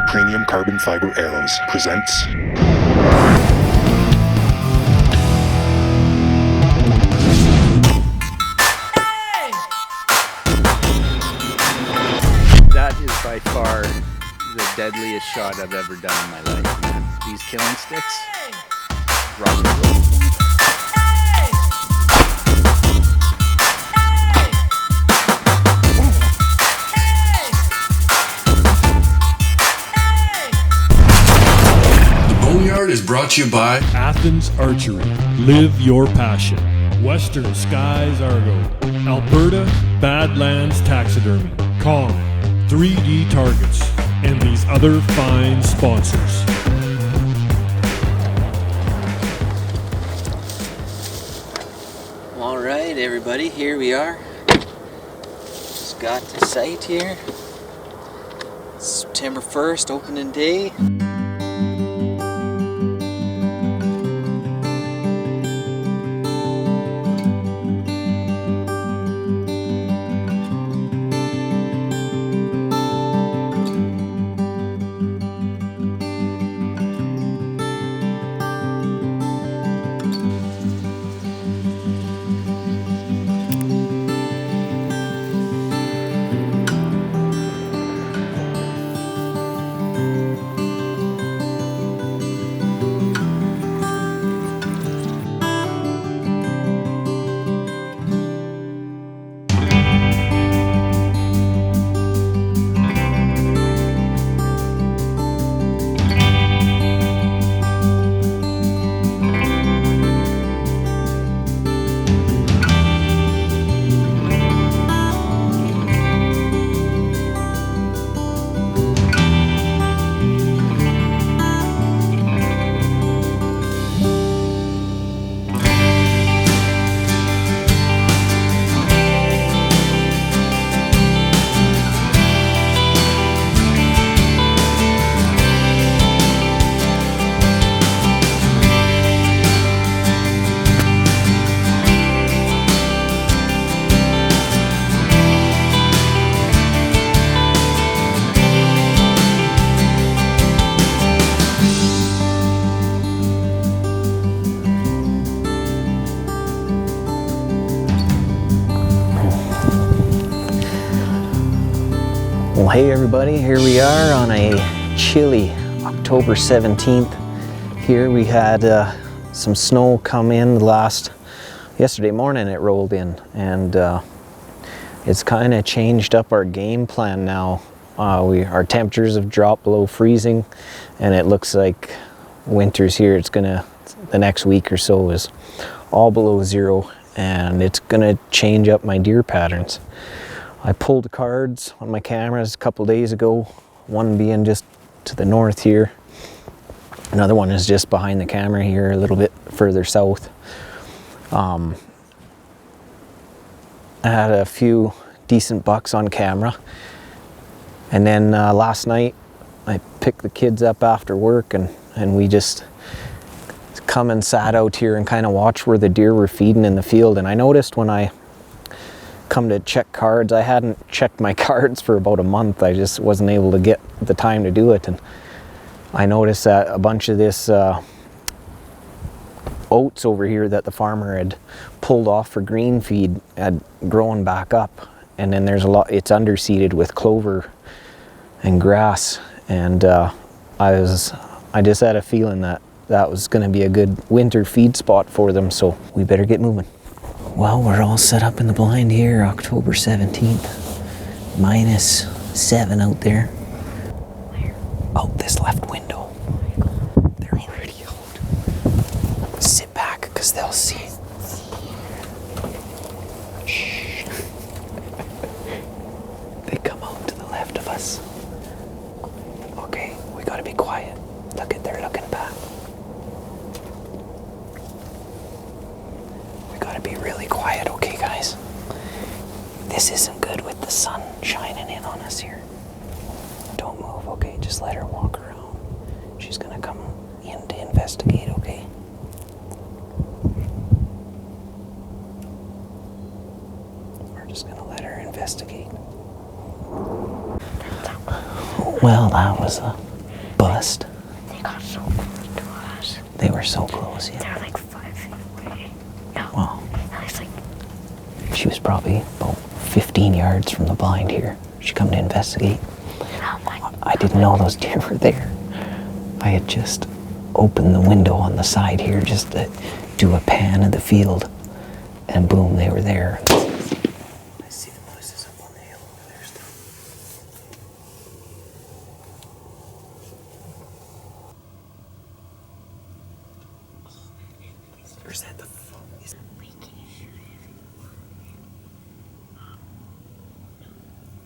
Premium Carbon Fiber Arrows presents That is by far the deadliest shot I've ever done in my life, man. These killing sticks, rock and roll. Boneyard is brought to you by Athens Archery. Live your passion. Western Skies Argo. Alberta Badlands Taxidermy. Kong. 3D Targets. And these other fine sponsors. All right, everybody, here we are. Just got to site here. September 1st, opening day. Well, hey everybody, here we are on a chilly October 17th. Here we had some snow come in yesterday morning. It rolled in, and it's kind of changed up our game plan now. Our temperatures have dropped below freezing, and it looks like winter's here. The next week or so is all below zero, and it's gonna change up my deer patterns. I pulled cards on my cameras a couple days ago, one being just to the north here. Another one is just behind the camera here, a little bit further south. I had a few decent bucks on camera. And then last night, I picked the kids up after work, and we just come and sat out here and kind of watched where the deer were feeding in the field. And I noticed when I come to check cards, I hadn't checked my cards for about a month. I just wasn't able to get the time to do it, and I noticed that a bunch of this oats over here that the farmer had pulled off for green feed had grown back up, and then there's it's underseeded with clover and grass, and I just had a feeling that was going to be a good winter feed spot for them, so we better get moving. Well, we're all set up in the blind here, October 17th, -7 out there. Out this left window. They're already out. Sit back, because they'll see. Shh. They come out to the left of us. Okay, we gotta be quiet. They're looking back. Gotta be really quiet, okay guys? This isn't good with the sun shining in on us here. Don't move, okay? Just let her walk around. She's gonna come in to investigate, okay? We're just gonna let her investigate. Well, that was a bust. They got so close to us. They were so close, yeah. They're like 5 feet away. No. Wow. At least like, She was probably about 15 yards from the blind here. She come to investigate. oh my. I didn't know those deer were there. I had just opened the window on the side here just to do a pan of the field. And boom, they were there. I see the voices up on the hill over there still. Or is that the phone?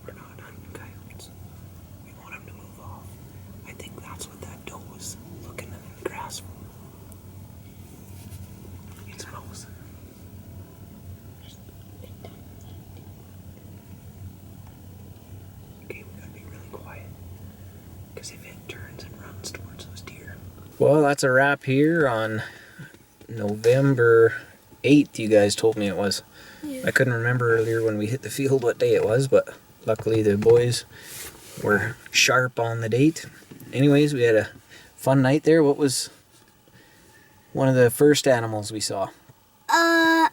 We're not hunting coyotes. We want them to move off. I think that's what that doe was looking in the grass for. It's mouse. Okay, we gotta be really quiet. Because if it turns and runs towards those deer. Well, that's a wrap here on November 8th, you guys told me it was. I couldn't remember earlier when we hit the field what day it was, but luckily the boys were sharp on the date. Anyways, we had a fun night there. What was one of the first animals we saw?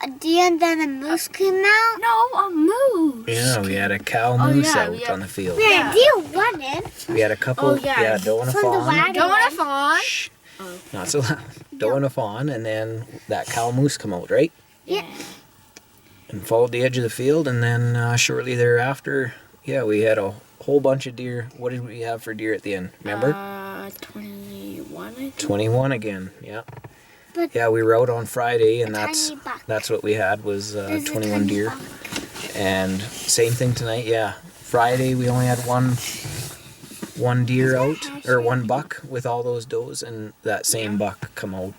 A deer and then a moose came out. No, a moose. Yeah, we had a cow moose yeah, out we had- on the field. Yeah, a deer running We had a couple, doe and a from the fawn. wagon. Don't want to fawn. Shh. Not so loud. Doe and a fawn, and then that cow moose come out, right? Yeah. And followed the edge of the field, and then shortly thereafter, yeah, we had a whole bunch of deer. What did we have for deer at the end? Remember? 21, I think. 21 again. Yeah. But Yeah, we rode on Friday, and a that's tiny buck. what we had was There's a 21 tiny deer. buck. And same thing tonight. Yeah, Friday we only had one deer out, or one buck with all those does, and that same buck come out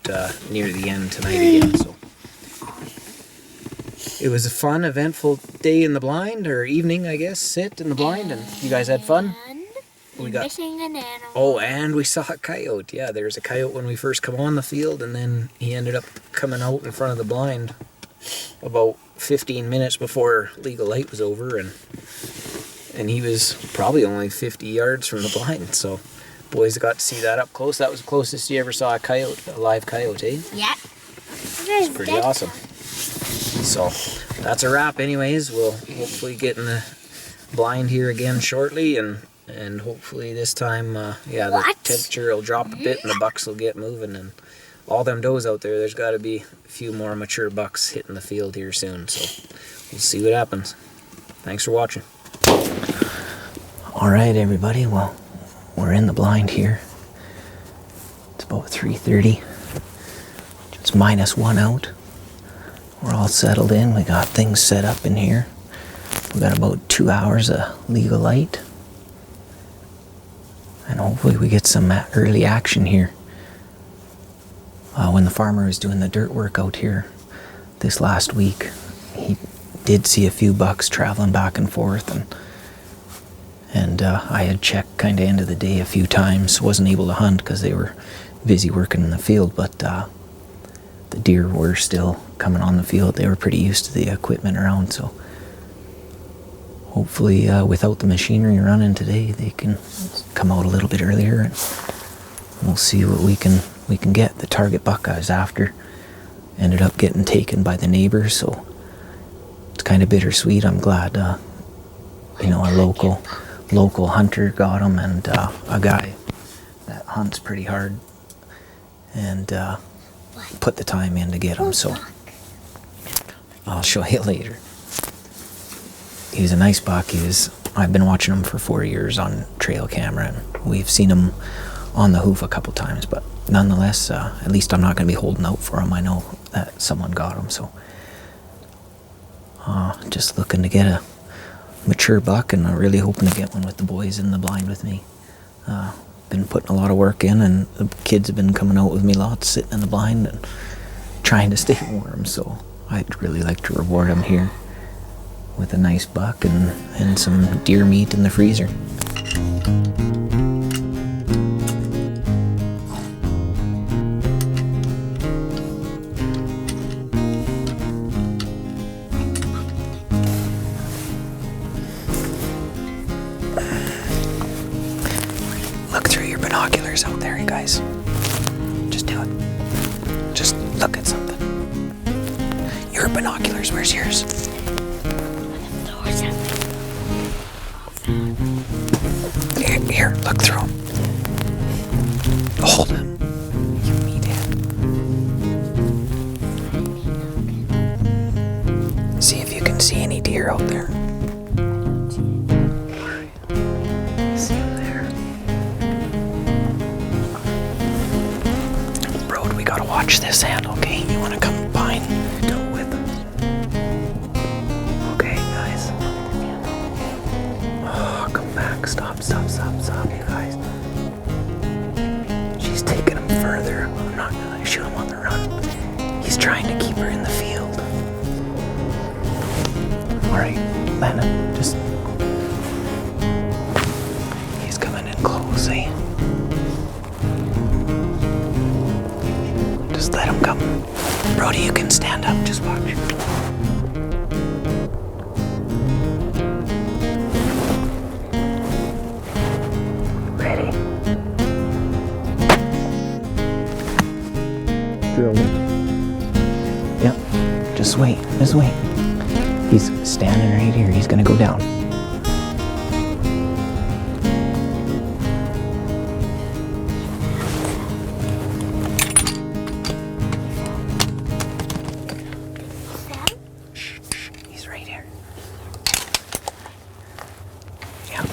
near the end tonight again. So it was a fun, eventful day in the blind, or evening, I guess. Sit in the blind, and you guys had fun. And We got missing an animal. Oh, and we saw a coyote. Yeah, there was a coyote when we first come on the field, and then he ended up coming out in front of the blind about 15 minutes before legal light was over, and he was probably only 50 yards from the blind. So boys got to see that up close. That was the closest you ever saw a live coyote, eh? Yeah. It's Pretty awesome. So that's a wrap anyways. We'll hopefully get in the blind here again shortly, and hopefully this time, the What? temperature will drop a bit and the bucks will get moving, and all them does out there's got to be a few more mature bucks hitting the field here soon. So we'll see what happens. Thanks for watching. All right, everybody. Well, we're in the blind here. It's about 3:30. It's -1 out. We're all settled in. We got things set up in here. We got about 2 hours of legal light. And hopefully we get some early action here. When the farmer was doing the dirt work out here this last week, he did see a few bucks traveling back and forth, and I had checked kind of end of the day a few times. Wasn't able to hunt because they were busy working in the field, but the deer were still coming on the field. They were pretty used to the equipment around, so hopefully without the machinery running today, they can come out a little bit earlier, and we'll see what we can get. The target buck I was after ended up getting taken by the neighbors, so it's kind of bittersweet. I'm glad a local hunter got him, and a guy that hunts pretty hard and put the time in to get him, so I'll show you later. He's a nice buck. I've been watching him for 4 years on trail camera, and we've seen him on the hoof a couple times, but nonetheless, at least I'm not going to be holding out for him. I know that someone got him, so just looking to get a mature buck, and I'm really hoping to get one with the boys in the blind with me. Been putting a lot of work in, and the kids have been coming out with me lots, sitting in the blind and trying to stay warm, so I'd really like to reward them here with a nice buck and some deer meat in the freezer. Look through your binoculars. binoculars out there, you guys. Just do it. Just look at something. Your binoculars, where's yours? Here, look through them. Hold them. You meathead. See if you can see any deer out there. See them there. Road, we gotta watch this hand, okay? You wanna come behind? Go with us. Okay, guys. Oh, come back. Stop, you guys. She's taking him further. I'm not gonna shoot him on the run. He's trying to keep her in the field. Alright, Landon, just... He's coming in close, eh? Just let him come. Brody, you can stand up, just watch. Ready? Drill him. Yep, just wait. He's standing right here. He's gonna go down. Shh. He's right here. Yeah.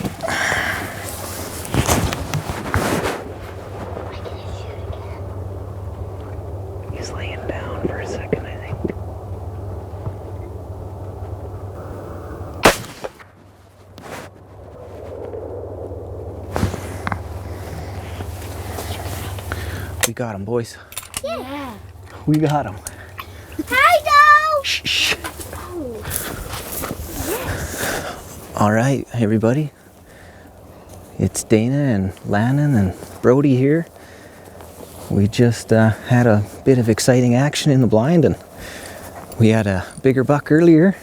He's laying down for a second, I think. We got him, boys. Yeah. We got him. Hi, Shh. All right, everybody. It's Dana and Lannon and Brody here. We just had a bit of exciting action in the blind, and we had a bigger buck earlier.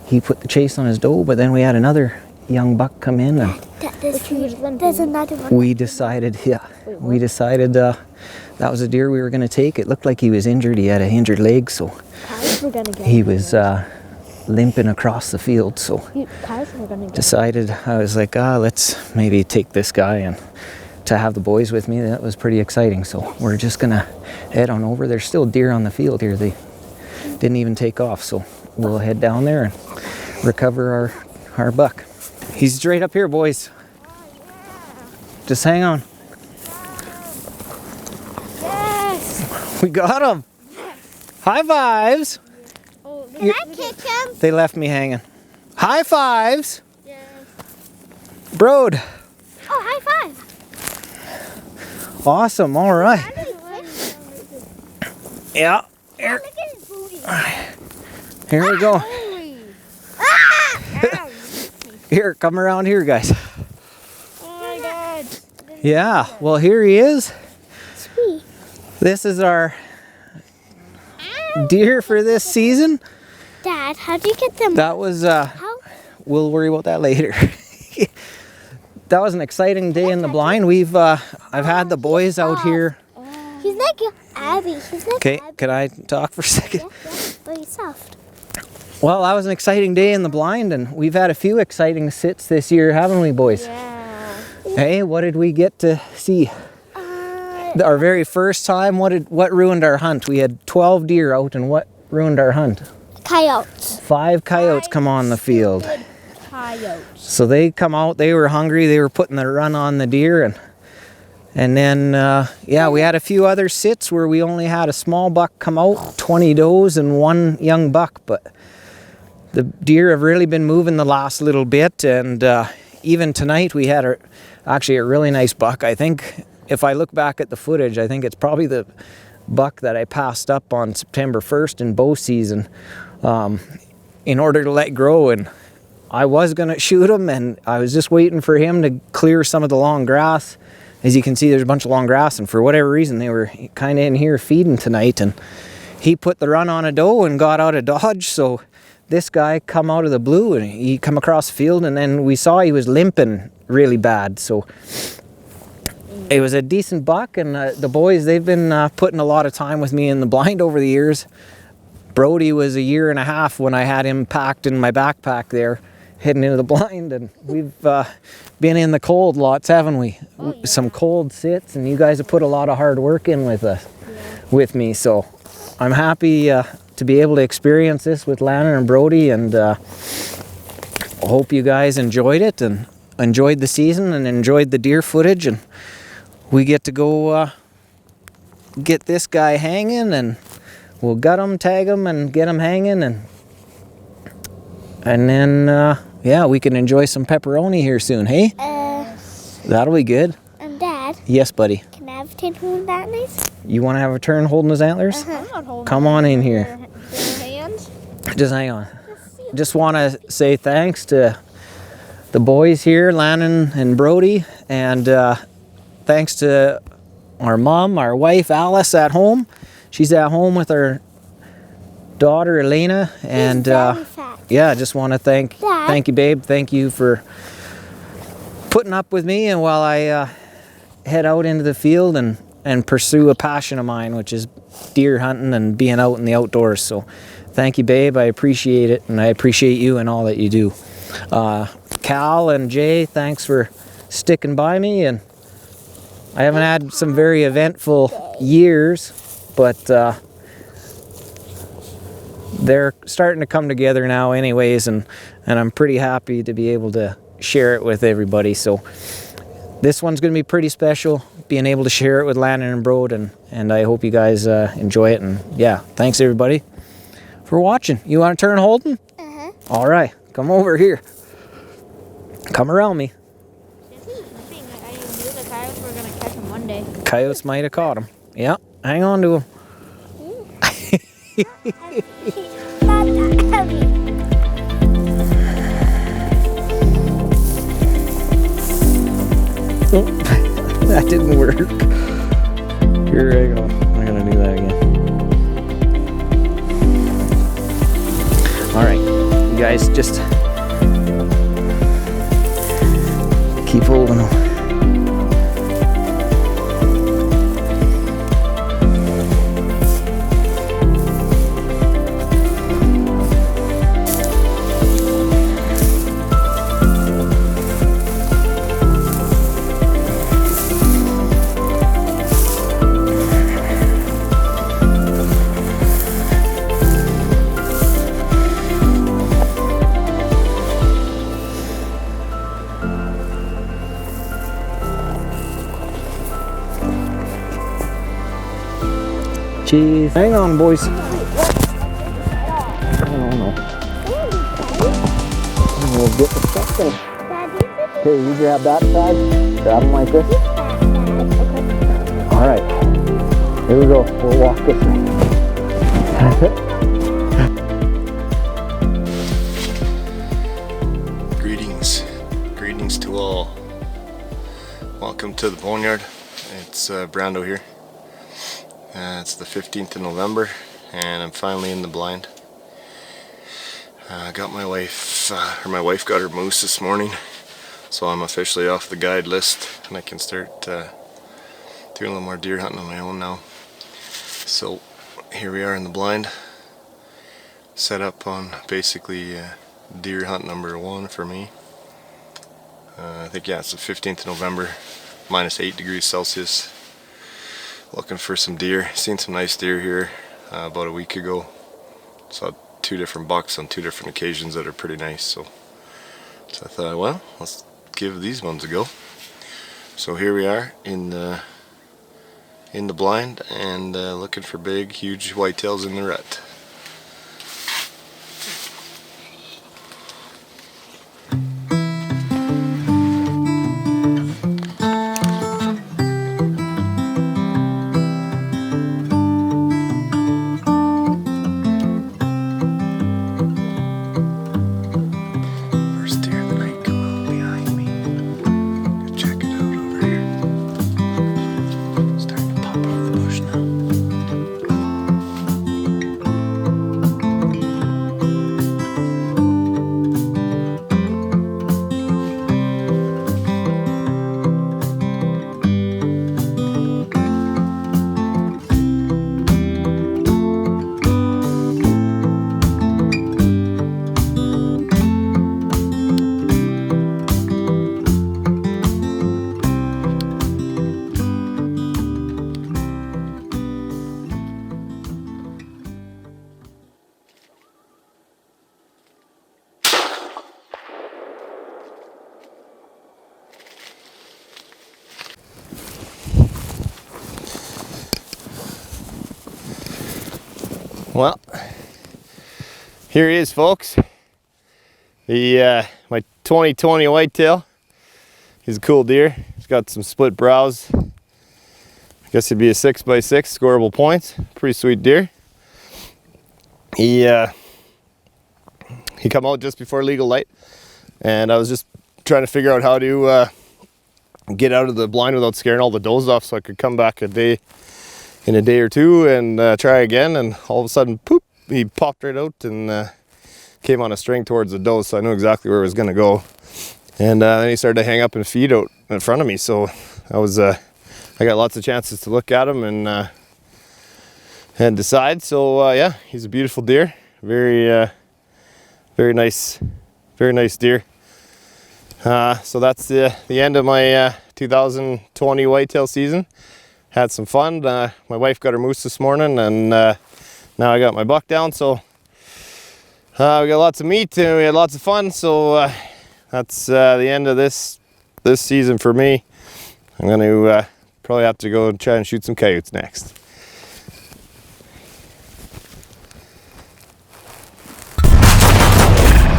He put the chase on his doe, but then we had another young buck come in, and There's another one. we decided that was a deer we were going to take. It looked like he was injured. He had an injured leg, so he was limping across the field. So decided, I was like, let's maybe take this guy, and to have the boys with me, that was pretty exciting. So we're just going to head on over. There's still deer on the field here. They didn't even take off, so we'll head down there and recover our buck. He's straight up here, boys. Just hang on. Yes. We got him. High fives. Can I kick him? They left me hanging. High fives. Yes. Broad. Oh, high five. Awesome. All right. Yeah. Here, Look at his booty. here we go. Ah! Here, come around here, guys. Oh my God. Yeah. Well, here he is. Sweet. This is our deer for this season. Dad, how'd you get them? That was, How? we'll worry about that later. That was an exciting day in the blind. I've had the boys out here. He's like Abby. He's like Okay, Abby. can I talk for a second? Yeah, but he's soft. Well, that was an exciting day in the blind, and we've had a few exciting sits this year, haven't we, boys? Yeah. Hey, what did we get to see? Our very first time, what ruined our hunt? We had 12 deer out, and what ruined our hunt? Coyotes. 5 coyotes come on the field. Coyotes. So they come out, they were hungry, they were putting the run on the deer, and then, we had a few other sits where we only had a small buck come out, 20 does and 1 young buck, but the deer have really been moving the last little bit, and even tonight we had actually a really nice buck. I think if I look back at the footage, I think it's probably the buck that I passed up on September 1st in bow season in order to let grow, and I was going to shoot him, and I was just waiting for him to clear some of the long grass. As you can see, there's a bunch of long grass, and for whatever reason, they were kind of in here feeding tonight, and he put the run on a doe and got out of dodge, so this guy come out of the blue, and he come across the field, and then we saw he was limping really bad, so It was a decent buck, and the boys, they've been putting a lot of time with me in the blind over the years. Brody was a year and a half when I had him packed in my backpack there, heading into the blind, and we've been in the cold lots, haven't we? Oh, yeah. Some cold sits, and you guys have put a lot of hard work in with us, with me, so I'm happy to be able to experience this with Lannon and Brody, and hope you guys enjoyed it and enjoyed the season and enjoyed the deer footage, and we get to go get this guy hanging, and we'll gut him, tag him, and get him hanging, and then yeah, we can enjoy some pepperoni here soon, hey? That'll be good. Dad, Yes, buddy. can I have a tin holding that nice? You want to have a turn holding his antlers? I'm not holding Come on in here. their hands. Just hang on. Just want to say thanks to the boys here, Lannon and Brody, and thanks to our mom, our wife Alice at home. She's at home with her daughter Elena, and very fat. yeah, I just want to thank Dad. you, babe. Thank you for putting up with me, and while I head out into the field and pursue a passion of mine, which is deer hunting and being out in the outdoors. So thank you, babe. I appreciate it, and I appreciate you and all that you do. Cal and Jay, thanks for sticking by me, and I haven't had some very eventful years, but they're starting to come together now anyways, and I'm pretty happy to be able to share it with everybody. So this one's going to be pretty special, being able to share it with Lannon and Brode, and I hope you guys enjoy it. And yeah, thanks everybody for watching. You want to turn Holden? All right, come over here. Come around me. This is the thing. I knew the coyotes were going to catch him one day. Coyotes might have caught him. Yeah, hang on to him. Not that heavy. That didn't work. Here I go. I'm gonna do that again. All right, you guys just keep holding them. Jeez. Hang on, boys. No. We'll get the stuff there. Okay, you grab that side. Grab them like this. All right. Here we go. We'll walk this way. Greetings to all. Welcome to the boneyard. It's Brando here. It's the 15th of November, and I'm finally in the blind. Got my wife, my wife got her moose this morning, so I'm officially off the guide list, and I can start doing a little more deer hunting on my own now. So here we are in the blind, set up on basically deer hunt number 1 for me. I think, yeah, it's the 15th of November, minus 8 degrees Celsius. Looking for some deer. Seen some nice deer here about a week ago. Saw 2 different bucks on 2 different occasions that are pretty nice. So I thought, well, let's give these ones a go. So here we are in the blind, and looking for big, huge whitetails in the rut. Well, here he is, folks. My 2020 whitetail. He's a cool deer. He's got some split brows. I guess he'd be a 6x6, scoreable points. Pretty sweet deer. He come out just before legal light, and I was just trying to figure out how to get out of the blind without scaring all the does off, so I could come back in a day or two and try again. And all of a sudden, poop! He popped right out and came on a string towards the doe, so I knew exactly where it was going to go. And then he started to hang up and feed out in front of me, so I was I got lots of chances to look at him and decide. So yeah, he's a beautiful deer. Very nice deer. So that's the end of my 2020 whitetail season. Had some fun. My wife got her moose this morning, and now I got my buck down. So we got lots of meat and we had lots of fun. So that's the end of this season for me. I'm going to probably have to go and try and shoot some coyotes next.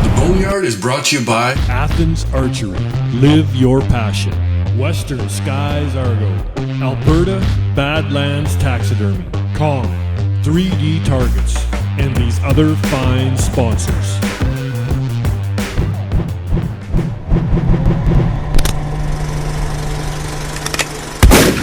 The Boneyard is brought to you by Athens Archery. Live your passion. Western Skies Argo. Alberta Badlands Taxidermy. Calm. 3D Targets. And these other fine sponsors.